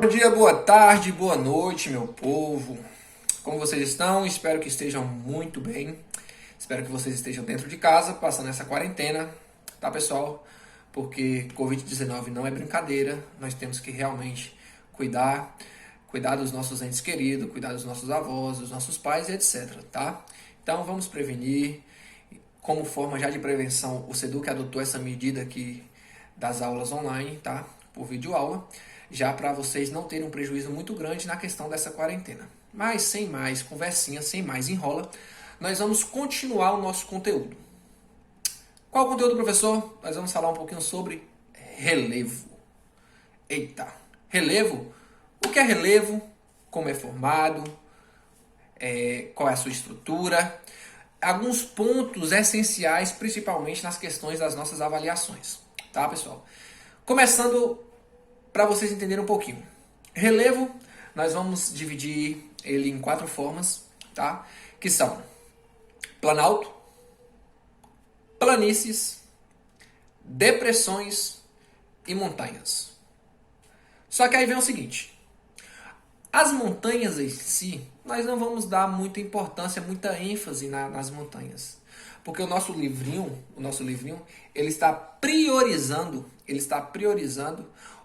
Bom dia, boa tarde, boa noite, meu povo. Como vocês estão? Espero que estejam muito bem. Espero que vocês estejam dentro de casa, passando essa quarentena, tá, pessoal? Porque Covid-19 não é brincadeira. Nós temos que realmente cuidar dos nossos entes queridos, cuidar dos nossos avós, dos nossos pais e etc, tá? Então vamos prevenir. Como forma já de prevenção, o Seduc adotou essa medida aqui das aulas online, tá? Por videoaula, já para vocês não terem um prejuízo muito grande na questão dessa quarentena. Mas sem mais conversinha, sem mais enrola, nós vamos continuar o nosso conteúdo. Qual o conteúdo, professor? Nós vamos falar um pouquinho sobre relevo. Eita, relevo? O que é relevo? Como é formado? Qual é a sua estrutura? Alguns pontos essenciais, principalmente nas questões das nossas avaliações. Tá, pessoal? Começando para vocês entenderem um pouquinho. Relevo, nós vamos dividir ele em 4 formas, tá? Que são planalto, planícies, depressões e montanhas. Só que aí vem o seguinte: as montanhas em si, nós não vamos dar muita importância, muita ênfase nas montanhas. Porque o nosso livrinho, ele está priorizando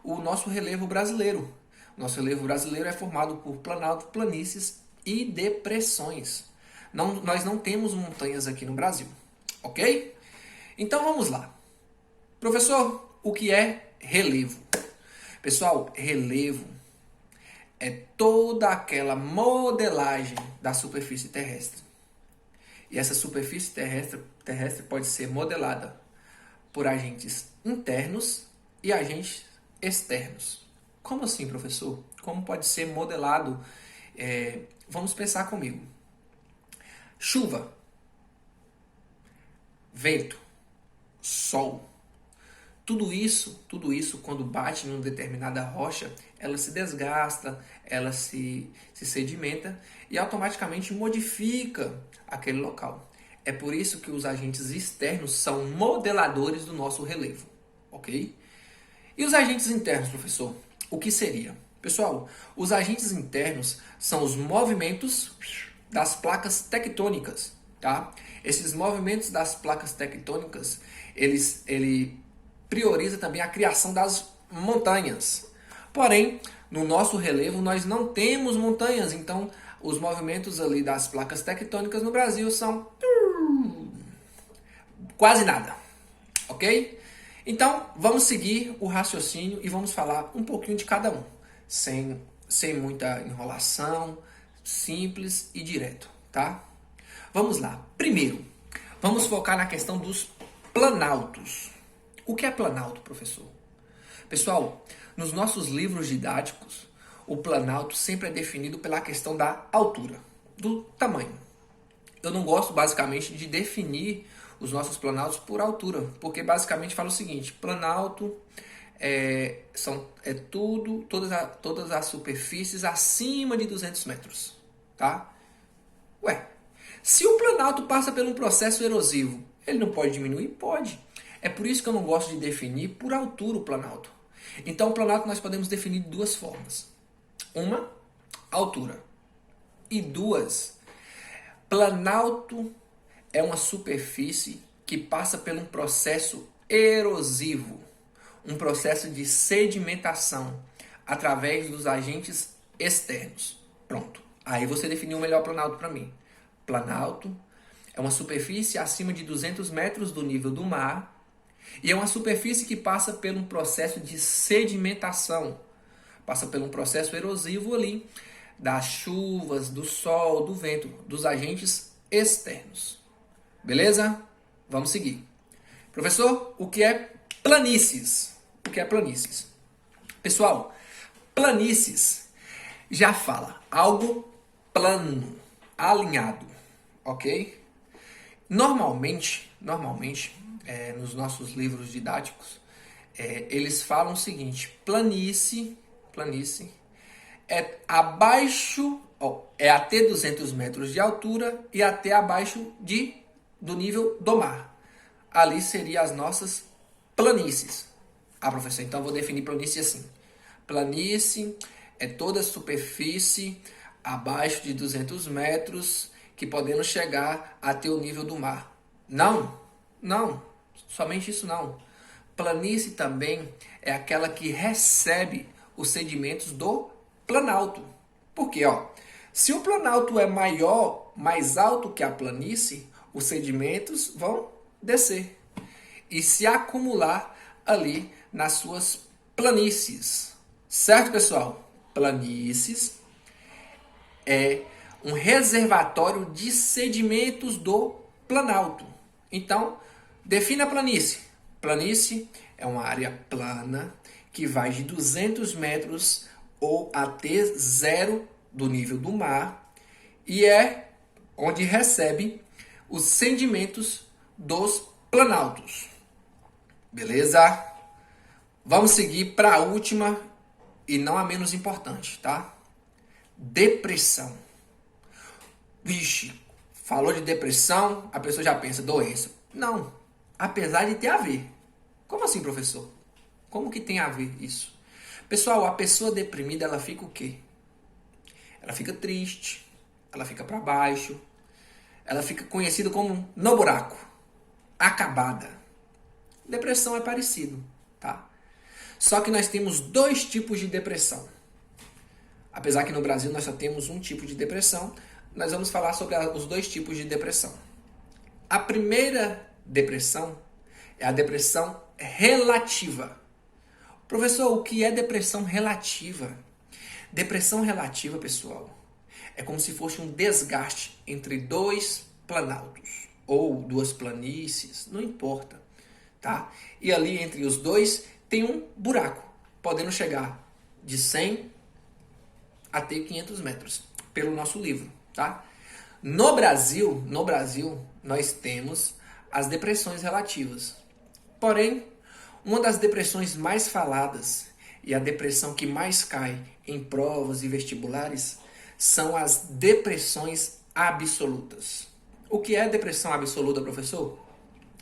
o nosso relevo brasileiro. O nosso relevo brasileiro é formado por planalto, planícies e depressões. Nós não temos montanhas aqui no Brasil, ok? Então vamos lá. Professor, o que é relevo? Pessoal, relevo é toda aquela modelagem da superfície terrestre. E essa superfície terrestre pode ser modelada por agentes internos e agentes externos. Como assim, professor? Como pode ser modelado? Vamos pensar comigo. Chuva, vento, sol. Tudo isso, quando bate em uma determinada rocha, ela se desgasta, ela se sedimenta e automaticamente modifica aquele local. É por isso que os agentes externos são modeladores do nosso relevo, ok? E os agentes internos, professor? O que seria? Pessoal, os agentes internos são os movimentos das placas tectônicas, tá? Esses movimentos das placas tectônicas, ele prioriza também a criação das montanhas. Porém, no nosso relevo nós não temos montanhas, então os movimentos ali das placas tectônicas no Brasil são quase nada, ok? Então, vamos seguir o raciocínio e vamos falar um pouquinho de cada um, sem muita enrolação, simples e direto, tá? Vamos lá. Primeiro, vamos focar na questão dos planaltos. O que é planalto, professor? Pessoal, nos nossos livros didáticos, o planalto sempre é definido pela questão da altura, do tamanho. Eu não gosto basicamente de definir os nossos planaltos por altura, porque basicamente fala o seguinte: planalto todas as superfícies acima de 200 metros, tá? Ué, se o planalto passa por um processo erosivo, ele não pode diminuir? Pode. É por isso que eu não gosto de definir por altura o planalto. Então, o planalto nós podemos definir de 2 formas. Uma, altura. E 2, planalto é uma superfície que passa por um processo erosivo, um processo de sedimentação através dos agentes externos. Pronto. Aí você definiu o melhor planalto para mim. Planalto é uma superfície acima de 200 metros do nível do mar e é uma superfície que passa por um processo de sedimentação, passa por um processo erosivo ali, das chuvas, do sol, do vento, dos agentes externos. Beleza? Vamos seguir. Professor, o que é planícies? O que é planícies? Pessoal, planícies já fala algo plano, alinhado, ok? Normalmente, nos nossos livros didáticos, eles falam o seguinte: planície é abaixo, é até 200 metros de altura e até abaixo do nível do mar. Ali seriam as nossas planícies. Ah, professor, então eu vou definir planície assim. Planície é toda superfície abaixo de 200 metros que podendo chegar até o nível do mar. Não, não, somente isso não. Planície também é aquela que recebe os sedimentos do planalto. Por quê? Se o planalto é maior, mais alto que a planície, os sedimentos vão descer e se acumular ali nas suas planícies. Certo, pessoal? Planícies é um reservatório de sedimentos do planalto. Então, defina a planície. Planície é uma área plana que vai de 200 metros ou até zero do nível do mar e é onde recebe os sedimentos dos planaltos. Beleza? Vamos seguir para a última e não a menos importante, tá? Depressão. Vixe, falou de depressão, a pessoa já pensa doença. Não, apesar de ter a ver. Como assim, professor? Como que tem a ver isso? Pessoal, a pessoa deprimida, ela fica o quê? Ela fica triste, ela fica para baixo, ela fica conhecida como no buraco, acabada. Depressão é parecido, tá? Só que nós temos dois tipos de depressão. Apesar que no Brasil nós só temos um tipo de depressão, nós vamos falar sobre os dois tipos de depressão. A primeira depressão é a depressão relativa. Professor, o que é depressão relativa? Depressão relativa, pessoal, é como se fosse um desgaste entre dois planaltos ou duas planícies, não importa, tá? E ali entre os dois tem um buraco, podendo chegar de 100 até 500 metros, pelo nosso livro, tá? No Brasil, nós temos as depressões relativas. Porém, uma das depressões mais faladas e a depressão que mais cai em provas e vestibulares são as depressões absolutas. O que é depressão absoluta, professor?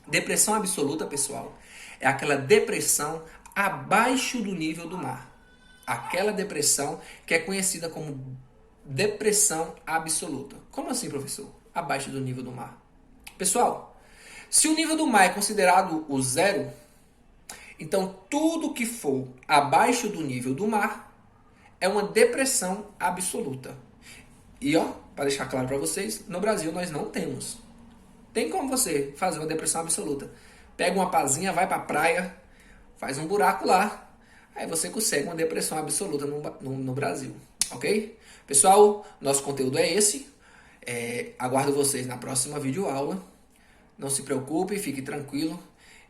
Depressão absoluta, pessoal, é aquela depressão abaixo do nível do mar. Aquela depressão que é conhecida como depressão absoluta. Como assim, professor? Abaixo do nível do mar. Pessoal, se o nível do mar é considerado o zero, então tudo que for abaixo do nível do mar é uma depressão absoluta. E para deixar claro para vocês, no Brasil nós não temos. Tem como você fazer uma depressão absoluta. Pega uma pazinha, vai para a praia, faz um buraco lá, aí você consegue uma depressão absoluta no Brasil, ok? Pessoal, nosso conteúdo é esse. Aguardo vocês na próxima videoaula. Não se preocupe, fique tranquilo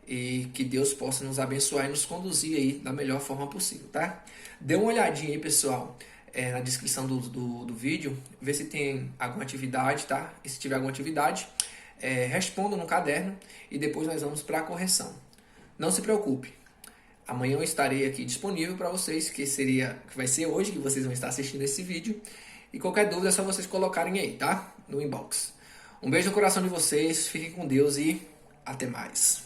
e que Deus possa nos abençoar e nos conduzir aí da melhor forma possível, tá? Dê uma olhadinha aí, pessoal, na descrição do vídeo, vê se tem alguma atividade, tá? E se tiver alguma atividade, responda no caderno e depois nós vamos para a correção. Não se preocupe. Amanhã eu estarei aqui disponível para vocês, que vai ser hoje que vocês vão estar assistindo esse vídeo. E qualquer dúvida é só vocês colocarem aí, tá? No inbox. Um beijo no coração de vocês, fiquem com Deus e até mais.